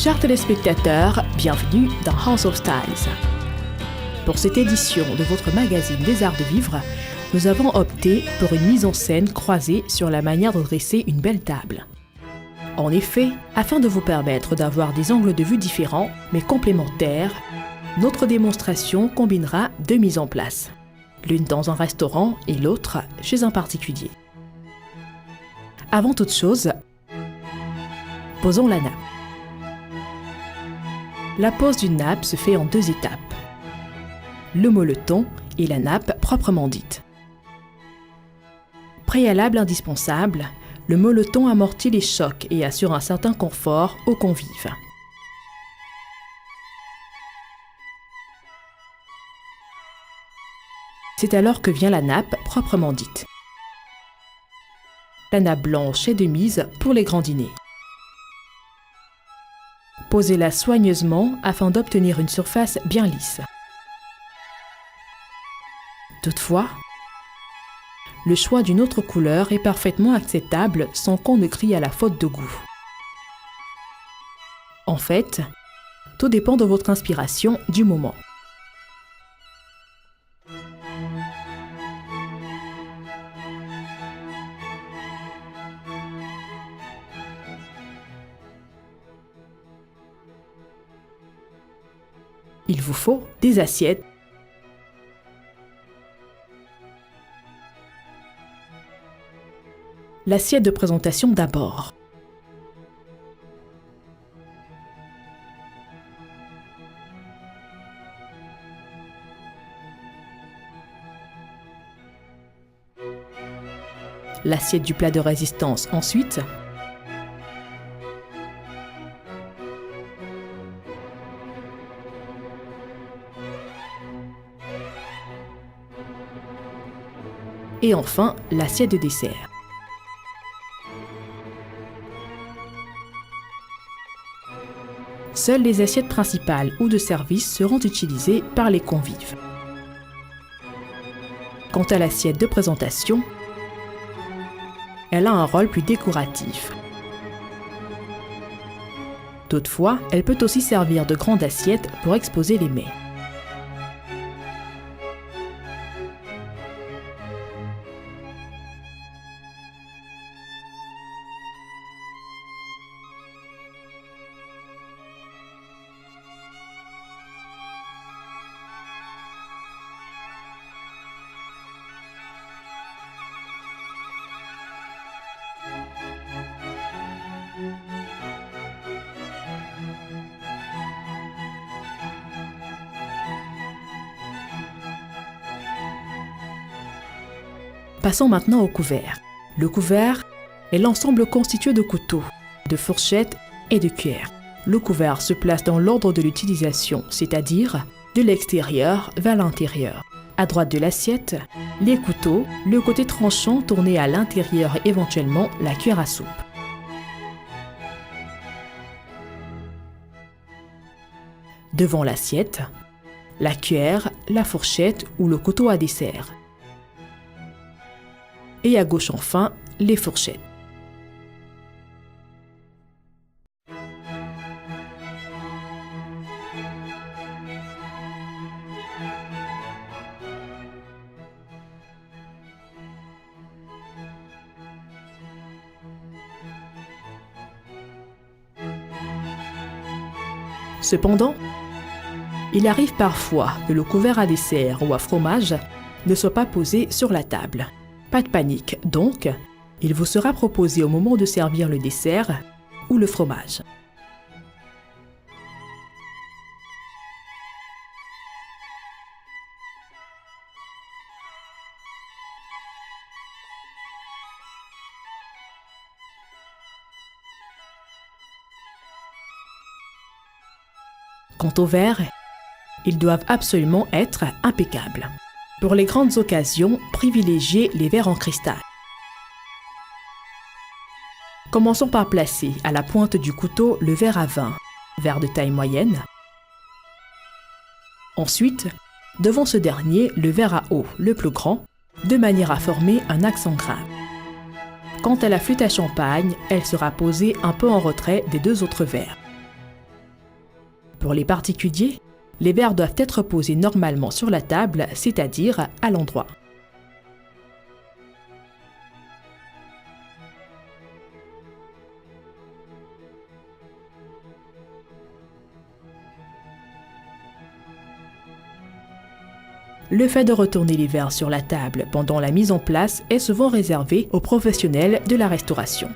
Chers téléspectateurs, bienvenue dans House of Styles. Pour cette édition de votre magazine des arts de vivre, nous avons opté pour une mise en scène croisée sur la manière de dresser une belle table. En effet, afin de vous permettre d'avoir des angles de vue différents mais complémentaires, notre démonstration combinera deux mises en place, l'une dans un restaurant et l'autre chez un particulier. Avant toute chose, posons la nappe. La pose d'une nappe se fait en deux étapes. Le molleton et la nappe proprement dite. Préalable indispensable, le molleton amortit les chocs et assure un certain confort aux convives. C'est alors que vient la nappe proprement dite. La nappe blanche est de mise pour les grands dîners. Posez-la soigneusement afin d'obtenir une surface bien lisse. Toutefois, le choix d'une autre couleur est parfaitement acceptable sans qu'on ne crie à la faute de goût. En fait, tout dépend de votre inspiration du moment. Il vous faut des assiettes, l'assiette de présentation d'abord. L'assiette du plat de résistance ensuite. Et enfin, l'assiette de dessert. Seules les assiettes principales ou de service seront utilisées par les convives. Quant à l'assiette de présentation, elle a un rôle plus décoratif. Toutefois, elle peut aussi servir de grande assiette pour exposer les mets. Passons maintenant au couvert. Le couvert est l'ensemble constitué de couteaux, de fourchettes et de cuillères. Le couvert se place dans l'ordre de l'utilisation, c'est-à-dire de l'extérieur vers l'intérieur. À droite de l'assiette, les couteaux, le côté tranchant tourné à l'intérieur et éventuellement la cuillère à soupe. Devant l'assiette, la cuillère, la fourchette ou le couteau à dessert. Et à gauche enfin, les fourchettes. Cependant, il arrive parfois que le couvert à dessert ou à fromage ne soit pas posé sur la table. Pas de panique, donc, il vous sera proposé au moment de servir le dessert ou le fromage. Quant aux verres, ils doivent absolument être impeccables. Pour les grandes occasions, privilégiez les verres en cristal. Commençons par placer à la pointe du couteau le verre à vin, verre de taille moyenne. Ensuite, devant ce dernier, le verre à eau, le plus grand, de manière à former un accent grave. Quant à la flûte à champagne, elle sera posée un peu en retrait des deux autres verres. Pour les particuliers, les verres doivent être posés normalement sur la table, c'est-à-dire à l'endroit. Le fait de retourner les verres sur la table pendant la mise en place est souvent réservé aux professionnels de la restauration.